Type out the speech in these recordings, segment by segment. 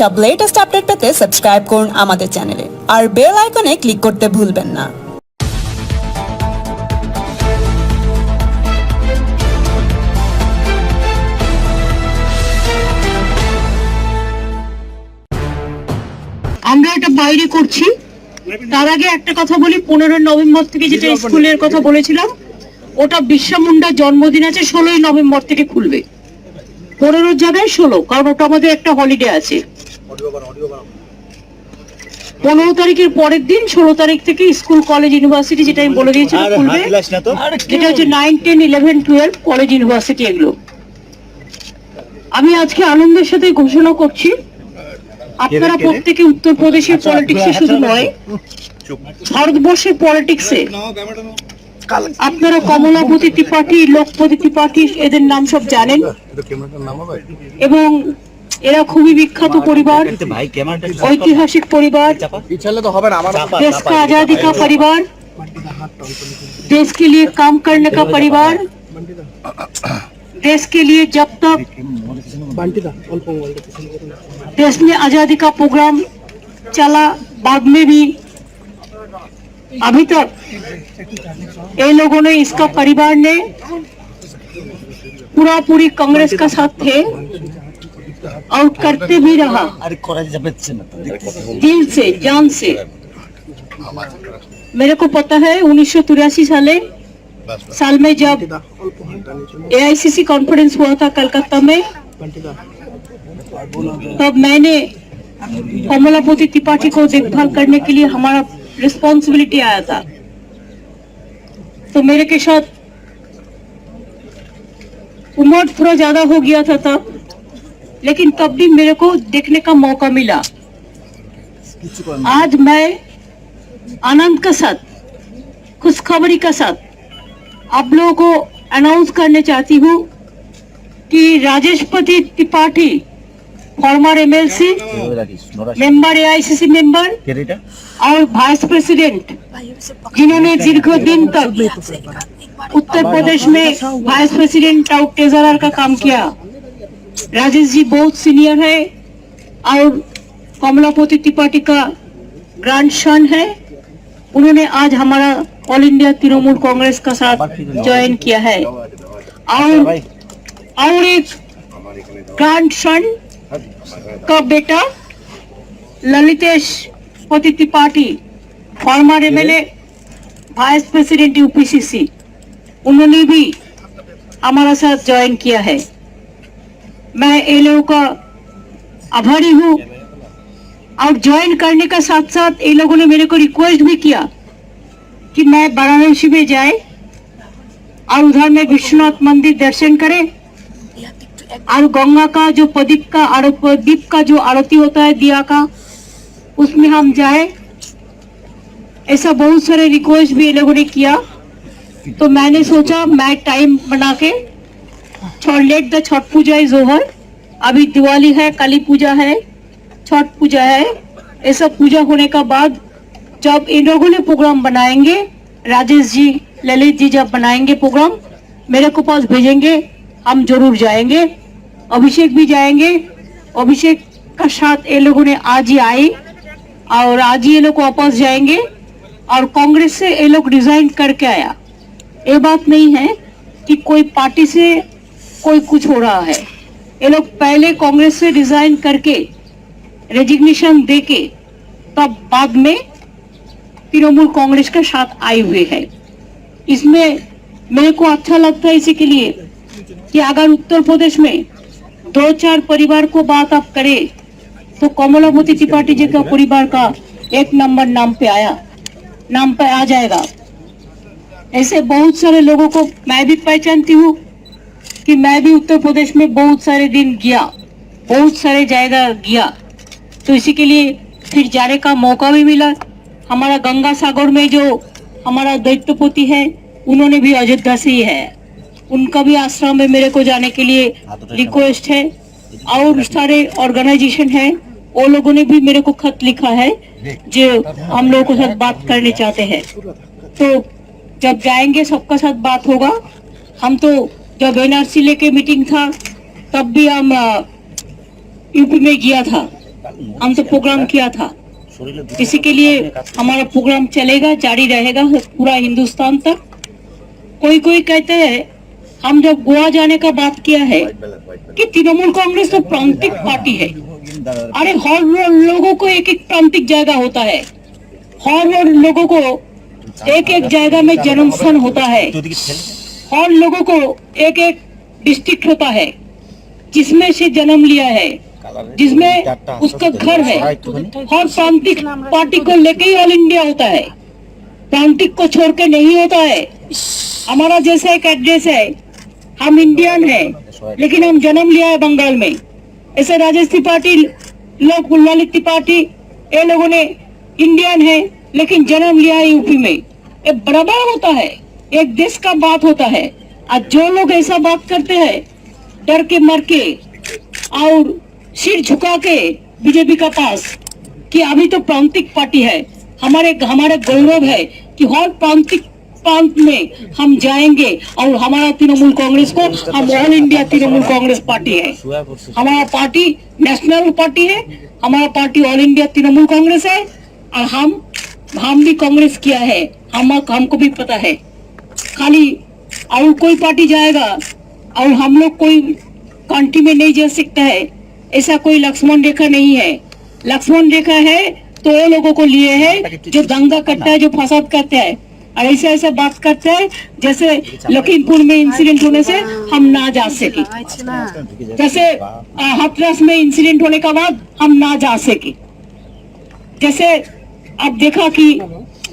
সব latest update পেতে subscribe করুন আমাদের চ্যানেলে আর বেল আইকনে ক্লিক করতে ভুলবেন না। আমরা এটা বাইরে করছি। তার আগে একটা কথা বলি, 15 নভেম্বর থেকে যেটা স্কুলের কথা বলেছিলাম, ওটা বিরসা মুন্ডার জন্মদিন আছে, 16 নভেম্বর থেকে খুলবে। 15 জায়গায় 16, কারণ ওটা আমাদের একটা হলিডে আছে। 15 তারিখের পরের দিন 16 তারিখ থেকে স্কুল, কলেজ, ইউনিভার্সিটি যেটা আমি বলে দিয়েছিলাম খুলবে। যেটা হচ্ছে 9, 10, 11, 12 কলেজ, ইউনিভার্সিটি এগুলো। আমি আজকে আনন্দের সাথে ঘোষণা করছি, আপনারা প্রত্যেকে উত্তরপ্রদেশের পলিটিক্সে শুধু নয়, ভারতবর্ষের পলিটিক্সে আপনারা কমলাপতি ত্রিপাঠী, লোকপতি ত্রিপাঠী এদের নাম সব জানেন, এবং এরা খুবই বিখ্যাত পরিবার, ঐতিহাসিক পরিবার, देश का आजादी का परिवार, देश के लिए काम करने का परिवार, देश के लिए जब तक देश में आजादी का प्रोग्राम चला, बाद में भी अभी तक ये लोगों ने, इसका परिवार ने पूरी कांग्रेस का साथ थे और करते भी रहा दिल से, जान से। मेरे को पता है 1983 साल में जब AICC कॉन्फ्रेंस हुआ था कलकत्ता में, तब मैंने कमलापति त्रिपाठी को देखभाल करने के लिए हमारा रिस्पॉन्सिबिलिटी आया था। तो मेरे के साथ उम्र थोड़ा ज्यादा हो गया था तब, लेकिन तब भी मेरे को देखने का मौका मिला। आज मैं आनंद के साथ, खुशखबरी के साथ आप लोगों को अनाउंस करने चाहती हूँ कि Rajeshpati Tripathi, farmer MLC, member AICC member और वाइस प्रेसिडेंट, जिन्होंने दीर्घ दिन तक उत्तर प्रदेश में वाइस प्रेसिडेंट और ट्रेजरर का काम किया। राजेश जी बहुत सीनियर है और कमलापति त्रिपाठी का ग्रैंडसन है। उन्होंने आज हमारा ऑल इंडिया तृणमूल कांग्रेस का साथ ज्वाइन किया है। और एक ग्रैंडसन का बेटा ललितेश पति Tripathi, farmer MLA, vice president UPCC, उन्होंने भी हमारा साथ ज्वाइन किया है। मैं ये लोगों का आभारी हूँ। और ज्वाइन करने का साथ साथ ये लोगों ने मेरे को रिक्वेस्ट भी किया कि मैं वाराणसी में जाए और उधर में विश्वनाथ मंदिर दर्शन करें, और गंगा का जो प्रदीप का जो आरती होता है दिया का, उसमें हम जाए। ऐसा बहुत सारे रिक्वेस्ट भी ये लोगों ने किया। तो मैंने सोचा मैं टाइम बना के, let the Chhath Puja is over, अभी दिवाली है, काली पूजा है, छठ पूजा है, ये सब पूजा होने का बाद जब इन लोगों ने प्रोग्राम बनाएंगे, राजेश जी, ललित जी जब बनाएंगे प्रोग्राम, मेरे को पास भेजेंगे, हम जरूर जाएंगे। अभिषेक भी जाएंगे। अभिषेक का साथ ये लोगों ने आज ही आए और आज ही ये लोग वापस जाएंगे। और कांग्रेस से ये लोग रिजाइन करके आया। ये बात नहीं है कि कोई पार्टी से कोई कुछ हो रहा है। ये लोग पहले कांग्रेस से रिजाइन करके, रेजिग्नेशन देके, तब बाद में तृणमूल कांग्रेस के साथ आए हुए हैं। इसमें मेरे को अच्छा लगता है इसी के लिए कि अगर उत्तर प्रदेश में 2-4 परिवार को बात आप करें तो कमलापति त्रिपाठी जी का परिवार का 1 नंबर नाम पे आ जाएगा। ऐसे बहुत सारे लोगों को मैं भी पहचानती हूँ कि मैं भी उत्तर प्रदेश में बहुत सारे दिन गया, बहुत सारे जगह गया। तो इसी के लिए फिर जाने का मौका भी मिला। हमारा गंगा सागर में जो हमारा दैत्यपति है, उन्होंने भी अयोध्या से ही है, उनका भी आश्रम में मेरे को जाने के लिए रिक्वेस्ट है। और सारे ऑर्गेनाइजेशन है, वो लोगों ने भी मेरे को खत लिखा है जो हम लोगों के साथ बात करने चाहते हैं। तो जब जाएंगे सबका साथ बात होगा। हम तो जब NRC लेके मीटिंग था तब भी हम यूपी में गया था, हम तो प्रोग्राम किया था, इसी के लिए हमारा प्रोग्राम चलेगा, जारी रहेगा पूरा हिंदुस्तान तक। कोई कोई कहते हैं हम जब गोवा जाने का बात किया है कि तृणमूल कांग्रेस तो प्रांतिक पार्टी है। अरे हर लोगों को एक एक प्रांतिक जगह होता है, हर लोगों को एक एक जगह में जन्म स्थान होता है, हर लोगों को एक एक डिस्ट्रिक्ट होता है जिसमें से जन्म लिया है, जिसमें उसका घर है। हर प्रांतिक पार्टी को लेके ही ऑल इंडिया होता है, प्रांतिक को छोड़ के नहीं होता है। हमारा जैसा एक एड्रेस है, हम इंडियन है लेकिन हम जन्म लिया है बंगाल में। ऐसे राजेश त्रिपाठी लोग, ललित त्रिपाठी, ये लोगों ने इंडियन है लेकिन जन्म लिया है यूपी में। ये बराबर होता है, एक देश का बात होता है। आज जो लोग ऐसा बात करते हैं डर के मर के और सिर झुका के बीजेपी का पास कि अभी तो प्रांतिक पार्टी है, हमारे गौरव है कि हर प्रांतिक प्रांत में हम जाएंगे और हमारा तृणमूल कांग्रेस को, हम all India Trinamool Congress party है, हमारा पार्टी नेशनल पार्टी है, हमारा party all India Trinamool Congress है। और हम भी कांग्रेस किया है, हमको भी पता है। खाली और कोई पार्टी जाएगा और हम लोग कोई कंट्री में नहीं जा सकता है, ऐसा कोई लक्ष्मण रेखा नहीं है। लक्ष्मण रेखा है तो वो लोगों को लिए है जो दंगा करता है, जो फसाद करता है और ऐसे बात करते हैं जैसे लखीमपुर में इंसिडेंट होने से हम ना जा सके, जैसे हाथरस में इंसिडेंट होने के बाद हम ना जा सके। जैसे अब देखा कि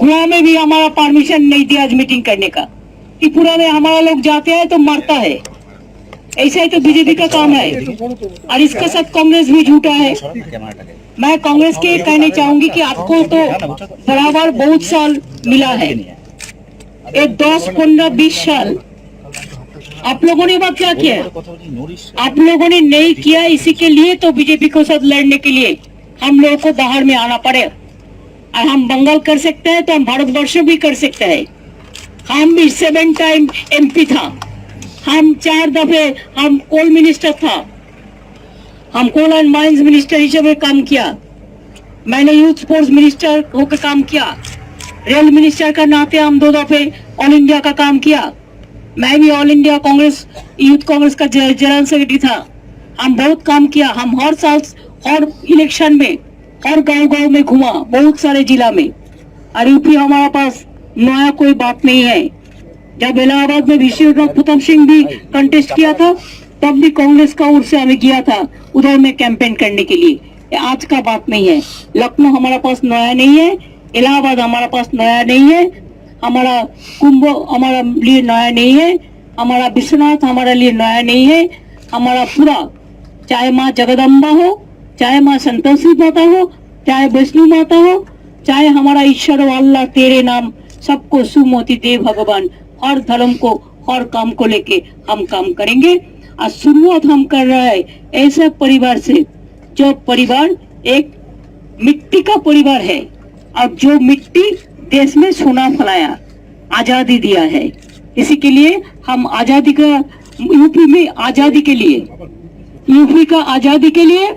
गुना में भी हमारा परमिशन नहीं दिया आज मीटिंग करने का, कि पूरा में हमारा लोग जाते हैं तो मरता है। ऐसा ही तो बीजेपी का काम है और इसके साथ कांग्रेस भी झूठा है। मैं कांग्रेस के कहने चाहूंगी कि आपको तो बराबर बहुत साल मिला है, एक 10, 15, 20 साल आप लोगों ने बात क्या किया, आप लोगों ने नहीं किया। इसी के लिए तो बीजेपी के साथ लड़ने के लिए हम लोगों को बाहर में आना पड़े। और हम बंगाल कर सकते हैं तो हम भारतवर्ष भी कर सकते हैं। हम भी 7 टाइम MP था, हम 4 दफे हम कोल मिनिस्टर था, हम कोल एंड माइंस मिनिस्टर हिसाब काम किया। मैंने यूथ स्पोर्ट्स मिनिस्टर होकर काम किया, रेल मिनिस्टर का नाते हम 2 दफे ऑल इंडिया का काम किया। मैं भी all India Congress youth Congress का जनरल सेक्रेटरी था। हम बहुत काम किया। हम हर साल हर इलेक्शन में हर गांव में घुमा, बहुत सारे जिला में। और यूपी हमारा पास नया कोई बात नहीं है। जब इलाहाबाद में विश्वनाथ प्रताप सिंह भी कंटेस्ट किया था तब भी कांग्रेस का ओर से हमें किया था उधर में कैंपेन करने के लिए। ये आज का बात नहीं है। लखनऊ हमारा पास नया नहीं है, इलाहाबाद हमारा पास नया नहीं है, हमारा कुंभ हमारा लिए नया नहीं है, हमारा विश्वनाथ हमारे लिए नया नहीं है। हमारा पूरा, चाहे माँ जगदम्बा हो, चाहे माँ संतोषी माता हो, चाहे वैष्णो माता हो, चाहे हमारा ईश्वर अल्लाह तेरे नाम सबको सुमति दे भगवान। हर धर्म को, हर काम को लेके हम काम करेंगे। और शुरुआत हम कर रहे हैं ऐसे परिवार से जो परिवार एक मिट्टी का परिवार है और जो मिट्टी देश में सोना फलाया, आजादी दिया है। इसी के लिए हम आजादी का, यूपी में आजादी के लिए, यूपी का आजादी के लिए,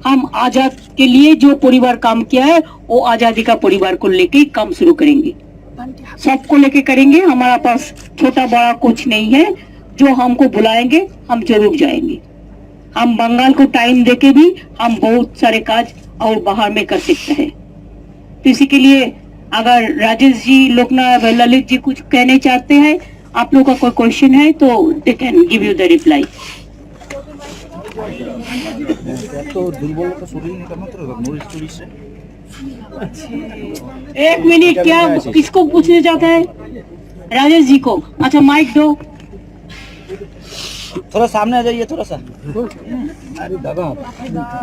हम आजाद के लिए जो परिवार काम किया है वो आजादी का परिवार को लेके ही काम शुरू करेंगे। सबको लेके करेंगे। हमारा पास छोटा बड़ा कुछ नहीं है। जो हमको बुलाएंगे हम जरूर जाएंगे। हम बंगाल को टाइम देके भी हम बहुत सारे काज और बाहर में कर सकते हैं। तो इसी के लिए अगर राजेश जी, लोकनाथ, ललित जी कुछ कहने चाहते हैं, आप लोग का कोई क्वेश्चन है तो they can give you the reply. तो दुर्बल का शूटिंग नहीं करना तो नो स्टोरी से। एक मिनट, क्या किसको पूछने चाहता है? राजेश जी को। अच्छा माइक दो। थोड़ा सामने आ जाइए, थोड़ा सा। अरे दादा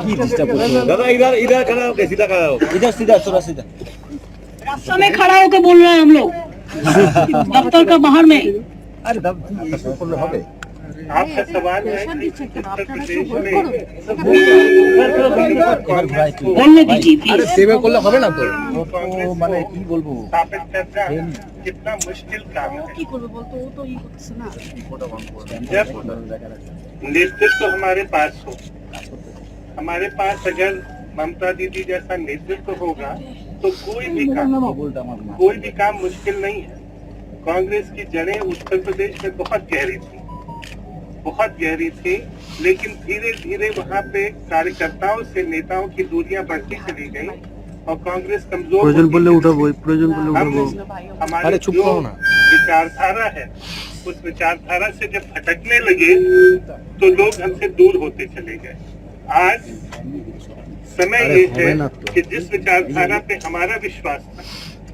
की डिस्टर्ब कर रहे हो? दादा इधर खड़ा हो, सीधा खड़ा हो, इधर सीधा, थोड़ा सीधा। रास्ते में खड़ा होकर बोल रहे हैं हम लोग, दफ्तर का बाहर में। अरे दादा आपका सवाल है बोलने दीजिए प्लीज। सेवा করলে হবে না তো? মানে কি বলবো, स्थापित करना कितना मुश्किल काम है। जब नेतृत्व हमारे पास हो, हमारे पास अगर ममता दीदी जैसा नेतृत्व होगा तो कोई भी काम मुश्किल नहीं है। कांग्रेस की जड़ें उत्तर प्रदेश में बहुत गहरी थी, लेकिन धीरे धीरे वहाँ पे कार्यकर्ताओं से नेताओं की दूरियां बढ़ती चली गई और कांग्रेस कमजोर हमारे जो विचारधारा है उस विचारधारा से जब भटकने लगे तो लोग हमसे दूर होते चले गए। आज समय ये है कि जिस विचारधारा पे हमारा विश्वास था,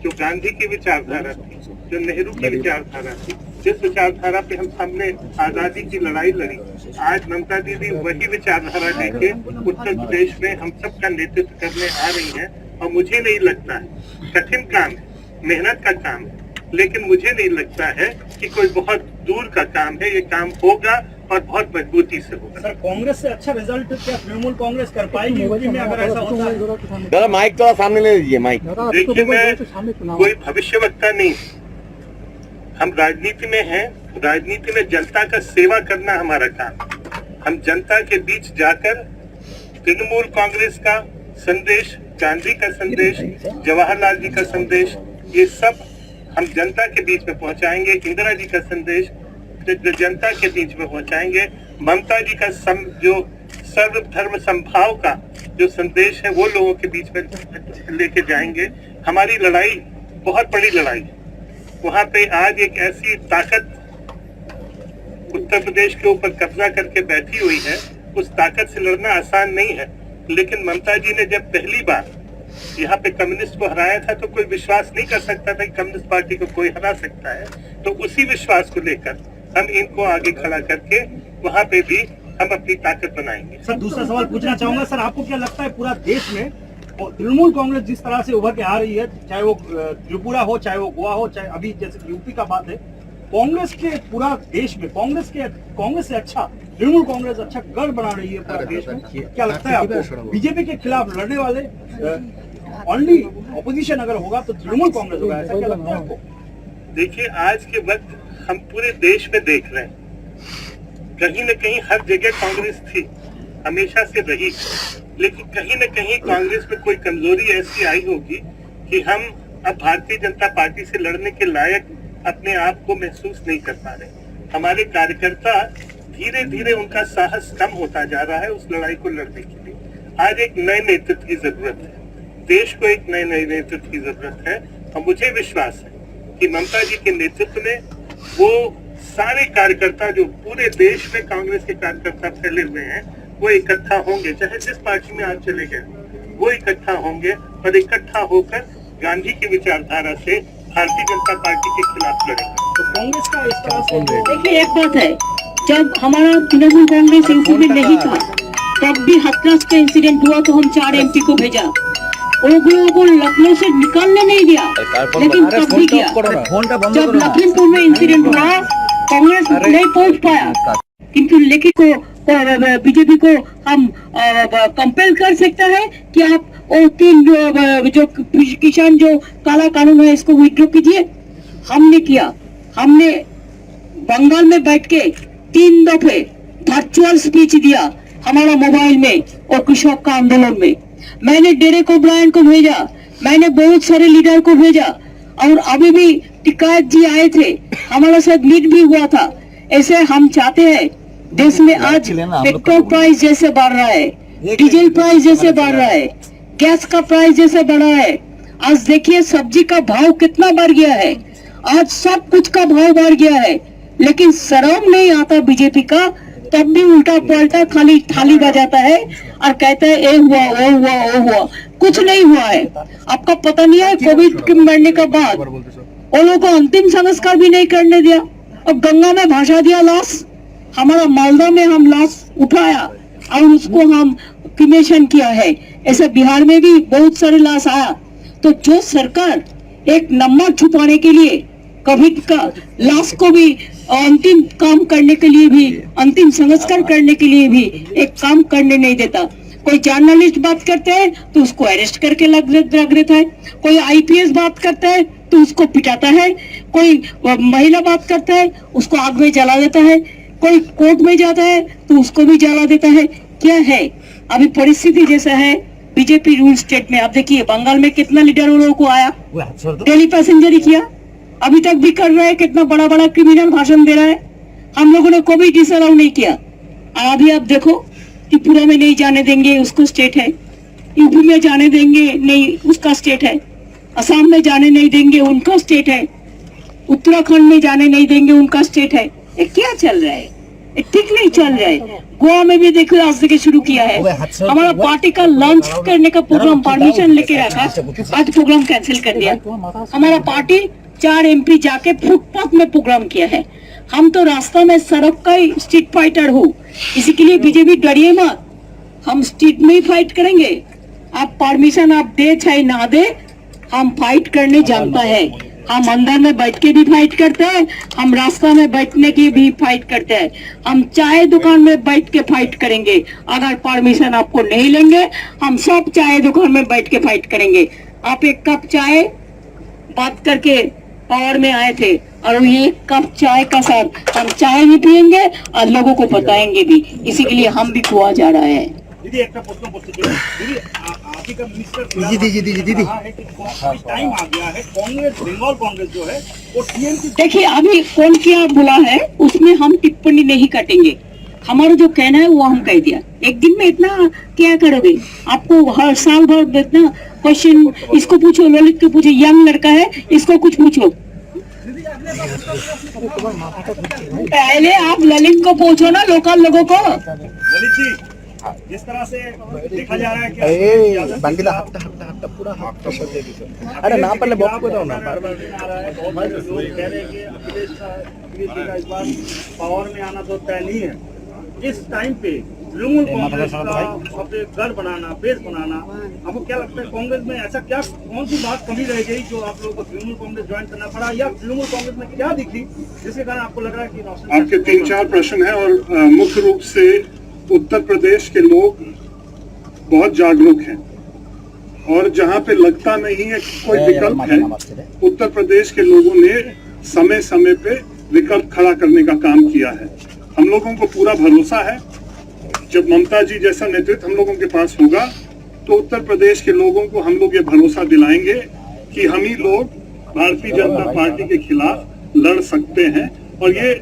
जो गांधी की विचारधारा थी, जो नेहरू की विचारधारा थी, जिस विचारधारा पे हम सबने आजादी की लड़ाई लड़ी, आज ममता दीदी वही विचारधारा लेके उत्तर प्रदेश में हम सब का नेतृत्व करने आ रही हैं। और मुझे नहीं लगता है, कठिन काम है, मेहनत का काम है, लेकिन मुझे नहीं लगता है कि कोई बहुत दूर का काम है। ये काम होगा और बहुत मजबूती से होगा। सर, कांग्रेस से अच्छा रिजल्ट क्या तृणमूल कांग्रेस कर पाएगी यूपी में अगर ऐसा होता है? जरा माइक थोड़ा सामने ले लीजिए, माइक। देखिए, मैं कोई भविष्यवक्ता नहीं, हम राजनीति में हैं। राजनीति में जनता का सेवा करना हमारा काम। हम जनता के बीच जाकर तृणमूल कांग्रेस का संदेश, गांधी का संदेश, जवाहरलाल जी का संदेश, ये सब हम जनता के बीच में पहुंचाएंगे। इंदिरा जी का संदेश जनता के बीच में पहुंचाएंगे। ममता जी का जो सर्वधर्म समभाव का जो संदेश है वो लोगों के बीच में लेके जाएंगे। हमारी लड़ाई बहुत बड़ी लड़ाई है। वहां पे आज एक ऐसी ताकत उत्तर प्रदेश के ऊपर कब्जा करके बैठी हुई है, उस ताकत से लड़ना आसान नहीं है। लेकिन ममता जी ने जब पहली बार यहाँ पे कम्युनिस्ट को हराया था तो कोई विश्वास नहीं कर सकता था कि कम्युनिस्ट पार्टी को कोई हरा सकता है। तो उसी विश्वास को लेकर हम इनको आगे खड़ा करके वहाँ पे भी हम अपनी ताकत बनाएंगे। सर, दूसरा सवाल पूछना चाहूंगा। सर, आपको क्या लगता है पूरा देश में तृणमूल कांग्रेस जिस तरह से उभर के आ रही है, चाहे वो त्रिपुरा हो, चाहे वो गोवा हो, चाहे अभी जैसे यूपी का बात है, कांग्रेस के पूरा देश में कांग्रेस से अच्छा तृणमूल कांग्रेस अच्छा गढ़ बना रही है पूरा देश में। क्या लगता है आपको बीजेपी के खिलाफ लड़ने वाले ओनली ऑपोजिशन अगर होगा तो तृणमूल कांग्रेस होगा, ऐसा क्या लगता है आपको? देखिए, आज के वक्त हम पूरे देश में देख रहे हैं, कहीं न कहीं हर जगह कांग्रेस थी, हमेशा से रही, लेकिन कहीं न कहीं कांग्रेस में कोई कमजोरी ऐसी आई होगी कि हम अब भारतीय जनता पार्टी से लड़ने के लायक अपने आप को महसूस नहीं कर पा रहे। हमारे कार्यकर्ता धीरे धीरे उनका साहस कम होता जा रहा है उस लड़ाई को लड़ने के लिए। आज एक नए नेतृत्व की जरूरत है, देश को एक नए नेतृत्व की जरूरत है। और मुझे विश्वास है कि ममता जी के नेतृत्व में वो सारे कार्यकर्ता जो पूरे देश में कांग्रेस के कार्यकर्ता फैले हुए हैं वो इकट्ठा होंगे, चाहे जिस पार्टी में आज चले गए वो इकट्ठा होंगे और इकट्ठा होकर गांधी की विचारधारा से भारतीय जनता पार्टी के खिलाफ लड़ेंगे। तो कांग्रेस का इस तरह से देखिए, एक बात है, जब हमारा तृणमूल कांग्रेस यूपी में नहीं था तब भी हाथरस का इंसिडेंट हुआ तो हम 4 MP को भेजा। वो लोगों को लखनऊ से निकालने नहीं दिया, लेकिन तब भी किया। जब लखीमपुर में इंसिडेंट हुआ कांग्रेस नहीं पहुंच पाया, किंतु लेकिन बीजेपी को हम कंपेल कर सकता है कि आप वो 3 जो किसान जो काला कानून है इसको विड्रॉ कीजिए। हमने किया, हमने बंगाल में बैठ के 3 दफे वर्चुअल स्पीच दिया हमारा मोबाइल में और कृषक का आंदोलन में। मैंने डेरेक ओब्रायन को भेजा, मैंने बहुत सारे लीडर को भेजा, और अभी भी टिकायत जी आए थे, हमारे साथ मीट भी हुआ था। ऐसे हम चाहते हैं देश में आज पेट्रोल प्राइस जैसे बढ़ रहा है, डीजल प्राइस जैसे बढ़ रहा है, गैस का प्राइस जैसे बढ़ा है, आज देखिए सब्जी का भाव कितना बढ़ गया है, आज सब कुछ का भाव बढ़ गया है, लेकिन शर्म नहीं आता बीजेपी का, तब भी उल्टा पलटा खाली थाली बजाता है और कहता है ये हुआ वो हुआ वो हुआ। कुछ नहीं हुआ है। आपका पता नहीं है कोविड के मरने के बाद वो लोगों को अंतिम संस्कार भी नहीं करने दिया और गंगा में भाषा दिया लाश। हमारा मालदा में हम लाश उठाया और उसको हम क्रिमेशन किया है। ऐसे बिहार में भी बहुत सारे लाश आया। तो जो सरकार एक नंबर छुपाने के लिए कोविड का लाश को भी अंतिम काम करने के लिए भी, अंतिम संस्कार करने के लिए भी एक काम करने नहीं देता। कोई जर्नलिस्ट बात करता है तो उसको अरेस्ट करके रख देता है, कोई IPS बात करता है तो उसको पिटाता है, कोई महिला बात करता है उसको आग में जला देता है, कोई कोर्ट में जाता है तो उसको भी जला देता है। क्या है अभी परिस्थिति जैसा है, बीजेपी रूल स्टेट में। आप देखिए बंगाल में कितना लीडर उन लोगों को आया, डेली पैसेंजर ही किया, अभी तक भी कर रहा है, कितना बड़ा बड़ा क्रिमिनल भाषण दे रहा है। हम लोगों ने कोई डिसअलाउ नहीं किया। अभी आप देखो त्रिपुरा में नहीं जाने देंगे, उसको स्टेट है, यूपी में जाने देंगे नहीं, उसका स्टेट है, असम में जाने नहीं देंगे, उनका स्टेट है, उत्तराखंड में जाने नहीं देंगे, उनका स्टेट है। ये क्या चल रहा है? ये ठीक नहीं चल रहा है। गोवा में भी देखो आज से शुरू किया है। हमारा पार्टी का लंच करने का प्रोग्राम परमिशन लेके रखा, आज प्रोग्राम कैंसिल कर दिया। हमारा पार्टी 4 MP जाके फुटपाथ में प्रोग्राम किया है। हम तो रास्ता में सड़क का ही स्ट्रीट फाइटर हूँ, इसी के लिए बीजेपी डरिए मत, हम स्ट्रीट में ही फाइट करेंगे। आप परमिशन आप दे चाहे ना दे, हम फाइट करने जानता है। हम अंदर में बैठ के भी फाइट करते हैं, हम रास्ता में बैठने की भी फाइट करते हैं, हम चाय दुकान में बैठ के फाइट करेंगे। अगर परमिशन आपको नहीं लेंगे, हम सब चाय दुकान में बैठ के फाइट करेंगे। आप एक कप चाय बात करके पावर में आए थे, और ये कप चाय का साथ हम चाय भी पियेंगे और लोगों को बताएंगे भी, इसी के लिए हम भी कुआ जा रहा है। दीदी एक प्रश्न पूछती हूँ। दीदी आपकी का मिनिस्टर दीदी टाइम आ गया है, कांग्रेस बंगाल कांग्रेस जो है वो टीएम की देखिए अभी कौन क्या बोला है उसमें हम टिप्पणी नहीं कटेंगे। हमारा जो कहना है वो हम कह दिया। एक दिन में इतना क्या करोगे? आपको हर साल भर इतना क्वेश्चन, इसको पूछो, ललित को पूछो, यंग लड़का है, इसको कुछ पूछो। पहले आप ललित को पूछो ना, लोकल लोगों को। ललित जी, जिस तरह से देखा जा रहा है कि बंगला हफ्ता पूरा हफ्ता अरे ना पहले बहुत को दो ना बार बार आ रहा है, बहुत लोग कह रहे हैं कि अखिलेश जी का इस बार पावर में आना तो तय नहीं है। इस टाइम पे तृणमूल कांग्रेस का सबसे गढ़ बनाना, बेस बनाना, आपको क्या लगता है कांग्रेस में ऐसा क्या, कौन सी बात कमी रह गई जो आप लोगों को तृणमूल कांग्रेस ज्वाइन करना पड़ा, या तृणमूल कांग्रेस में क्या दिखी जिसके कारण आपको लग रहा है कि आपके 3-4 प्रश्न हैं और मुख्य रूप से उत्तर प्रदेश के लोग बहुत जागरूक हैं और जहां पे लगता नहीं है कि कोई विकल्प है, उत्तर प्रदेश के लोगों ने समय समय पे विकल्प खड़ा करने का काम किया है। हम लोगों को पूरा भरोसा है जब ममता जी जैसा नेतृत्व हम लोगों के पास होगा तो उत्तर प्रदेश के लोगों को हम लोग ये भरोसा दिलाएंगे कि हम ही लोग भारतीय जनता पार्टी के खिलाफ लड़ सकते हैं। और ये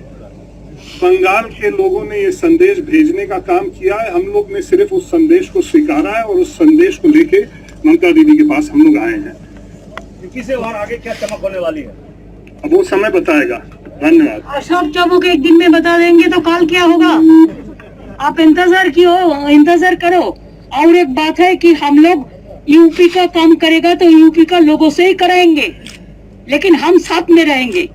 बंगाल के लोगों ने ये संदेश भेजने का काम किया है, हम लोग ने सिर्फ उस संदेश को स्वीकारा है और उस संदेश को लेके ममता दीदी के पास हम लोग आए हैं। यूपी से और आगे क्या चमक होने वाली है अब वो समय बताएगा। धन्यवाद। सब चमक एक दिन में बता देंगे तो कल क्या होगा? आप इंतजार करो। और एक बात है कि हम लोग यूपी का काम करेगा तो यूपी का लोगों से ही कराएंगे, लेकिन हम साथ में रहेंगे।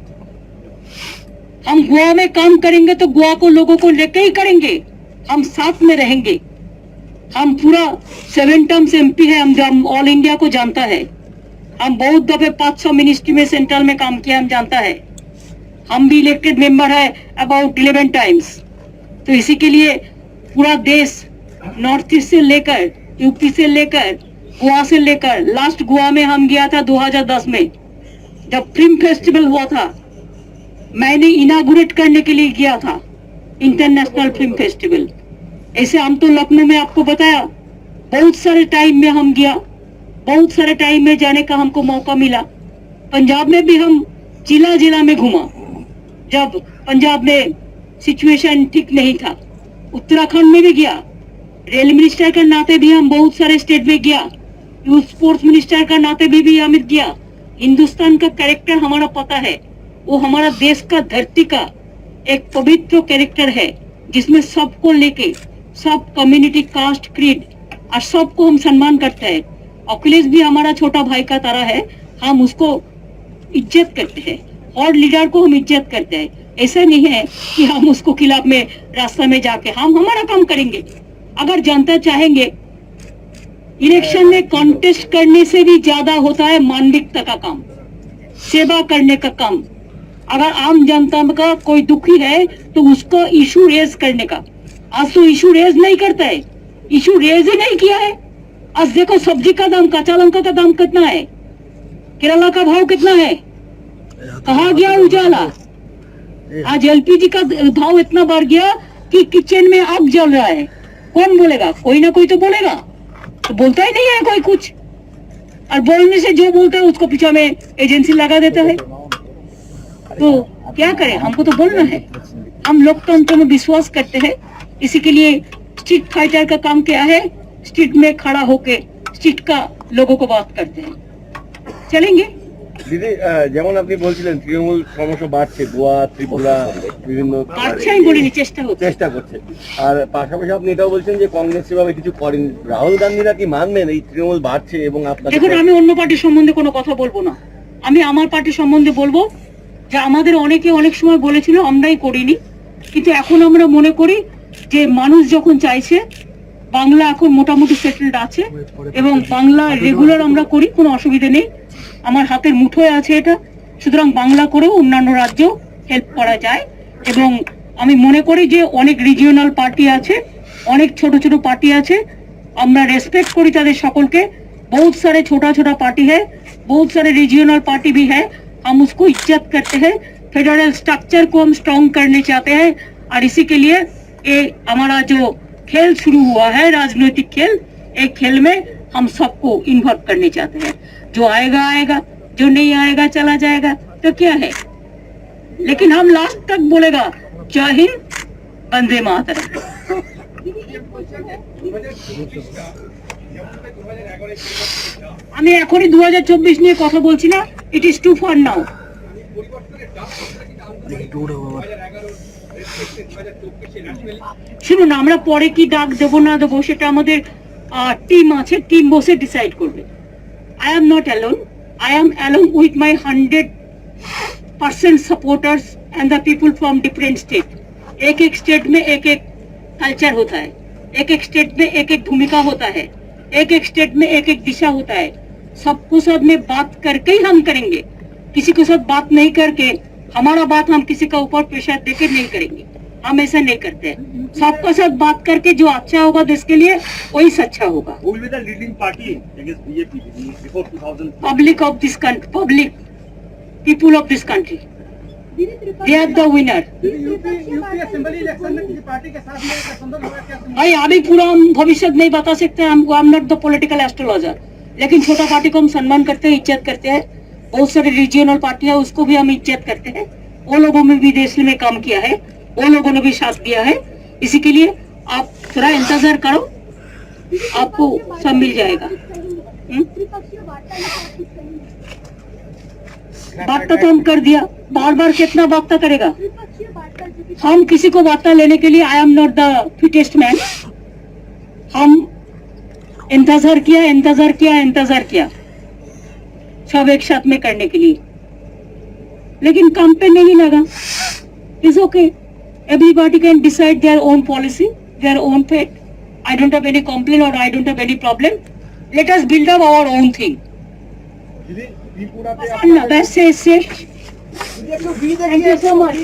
हम गोवा में काम करेंगे तो गोवा को लोगों को लेके ही करेंगे, हम साथ में रहेंगे। हम पूरा 7 टर्म्स MP है, हम ऑल इंडिया को जानता है। हम बहुत दफे 500 मिनिस्ट्री में सेंट्रल में काम किया, हम जानता है। हम भी इलेक्टेड मेंबर है अबाउट 11 टाइम्स। तो इसी के लिए पूरा देश नॉर्थ ईस्ट से लेकर यूपी से लेकर गोवा से लेकर, लास्ट गोवा में हम गया था 2010 में जब फिल्म फेस्टिवल हुआ था, मैंने इनागुरेट करने के लिए गया था इंटरनेशनल फिल्म फेस्टिवल। ऐसे हम तो लखनऊ में आपको बताया बहुत सारे टाइम में हम गया, बहुत सारे टाइम में जाने का हमको मौका मिला। पंजाब में भी हम जिला जिला में घूमा जब पंजाब में सिचुएशन ठीक नहीं था। उत्तराखंड में भी गया, रेल मिनिस्टर के नाते भी हम बहुत सारे स्टेट में गया, यूथ स्पोर्ट्स मिनिस्टर का नाते भी हम गया। हिंदुस्तान का कैरेक्टर हमारा पता है, वो हमारा देश का धरती का एक पवित्र कैरेक्टर है जिसमें सबको लेके, सब कम्युनिटी, कास्ट, क्रीड और सबको हम सम्मान करते हैं। अखिलेश भी हमारा छोटा भाई का तरह है, हम उसको इज्जत करते हैं और लीडर को हम इज्जत करते हैं। ऐसा नहीं है कि हम उसको खिलाफ में रास्ता में जाके हम हमारा काम करेंगे। अगर जनता चाहेंगे, इलेक्शन में कॉन्टेस्ट करने से भी ज्यादा होता है मानविकता का काम, सेवा करने का काम। अगर आम जनता का कोई दुखी है तो उसको इशू रेज करने का, आज तो इशू रेज नहीं करता है, इशू रेज ही नहीं किया है। आज देखो सब्जी का दाम, कच्चा लंका का दाम कितना है, केरला का भाव कितना है, कहा गया उजाला। आज LPG का भाव इतना बढ़ गया कि किचन में आग जल रहा है। कौन बोलेगा? कोई ना कोई तो बोलेगा। तो बोलता ही नहीं है कोई कुछ, और बोलने से जो बोलता है उसको पीछे में एजेंसी लगा देता है। तो क्या करें, हमको तो बोलना है। हम लोकतंत्र में विश्वास करते हैं, इसी के लिए स्ट्रीट फाइटर का काम क्या है, स्ट्रीट में खड़ा होके स्ट्रीट का लोगों को बात करते हैं। चलेंगे। দিদি যেমন আপনি বলছিলেন তৃণমূল ক্রমশ বাড়ছে, গোয়া, ত্রিপুরা, বিভিন্ন বাড়ছে আমি বলিনি, চেষ্টা হচ্ছে। চেষ্টা করছে। আর পাশাপাশি আপনি এটাও বলছেন যে কংগ্রেস সেভাবে কিছু করেনি। রাহুল গান্ধীরা কি মানবেন এই তৃণমূল বাড়ছে এবং আপনাদের? দেখুন, আমি অন্য পার্টির সম্বন্ধে কোনো কথা বলবো না, আমি আমার পার্টির সম্বন্ধে বলবো যে আমাদের অনেকে অনেক সময় বলেছিল, আমরাই করিনি, কিন্তু এখন আমরা মনে করি যে মানুষ যখন চাইছে, বাংলা এখন মোটামুটি সেটেলড আছে এবং বাংলা রেগুলার আমরা করি, কোনো অসুবিধা নেই। আমার হাতের মুঠোয় আছে এটা, সুতরাং বাংলা করেও অন্যান্য রাজ্য হেল্প করা যায়। এবং আমি মনে করি যে অনেক রিজিওনাল পার্টি আছে, অনেক ছোট ছোট পার্টি আছে, আমরা রেসপেক্ट করি তাদের সকলকে। बहुत सारे छोटा छोटा पार्टी है, बहुत सारे रीजनल पार्टी भी है, हम उसको इज्जत करते हैं। फेडरल स्ट्रक्चर को हम स्ट्रॉन्ग करने चाहते हैं, और इसी के लिए ये हमारा जो खेल शुरू हुआ है, राजनीतिक खेल, एक खेल में हम सबको इन्वॉल्व करने चाहते हैं। जो आएगा आएगा, जो नहीं आएगा चला जाएगा, तो क्या है, लेकिन हम लास्ट तक बोलेगा जय हिंद, वंदे मातरम। আমি এখনই 2024 নিয়ে কথা বলছি না, ইট ইজ টু ফার নাও। শুনুন, আমরা পরে কি ডাক দেবো না দেবো সেটা আমাদের টিম আছে, টিম বসে ডিসাইড করবে। I am not alone. I am along with my 100% supporters and the people from different state. एक एक स्टेट में एक एक कल्चर होता है, एक एक स्टेट में एक एक भूमिका होता है, एक एक स्टेट में एक एक दिशा होता है। सबको साथ में बात करके ही हम करेंगे, किसी के साथ बात नहीं करके हमारा बात हम किसी का ऊपर प्रेशर देकर नहीं करेंगे, हम ऐसा नहीं करते हैं। सबका साथ बात करके जो अच्छा होगा देश के लिए वही सच्चा होगा। Who will be the leading party against BJP before 2000? Public of this country, public people of this country, they are the winner. भाई अभी पूरा हम भविष्य नहीं बता सकते, हमको I am not the political astrologer, लेकिन छोटा पार्टी को हम सम्मान करते हैं, इज्जत करते हैं। बहुत सारे रीजनल पार्टी है, उसको भी हम इज्जत करते हैं। वो लोगों में भी देश में काम किया है, वो लोगों ने भी साथ दिया है। इसी के लिए आप थोड़ा इंतजार करो, आपको सब मिल जाएगा। वार्ता तो हम कर दिया, बार बार कितना वार्ता करेगा। हम किसी को वार्ता लेने के लिए I am not the fittest man. हम इंतजार किया, इंतजार किया, इंतजार किया सब एक साथ में करने के लिए, लेकिन काम पे नहीं लगा। It's okay, everybody can decide their own policy, their own fate. I don't have any complaint or I don't have any problem. Let us build up our own thing. Best say, thank you so much.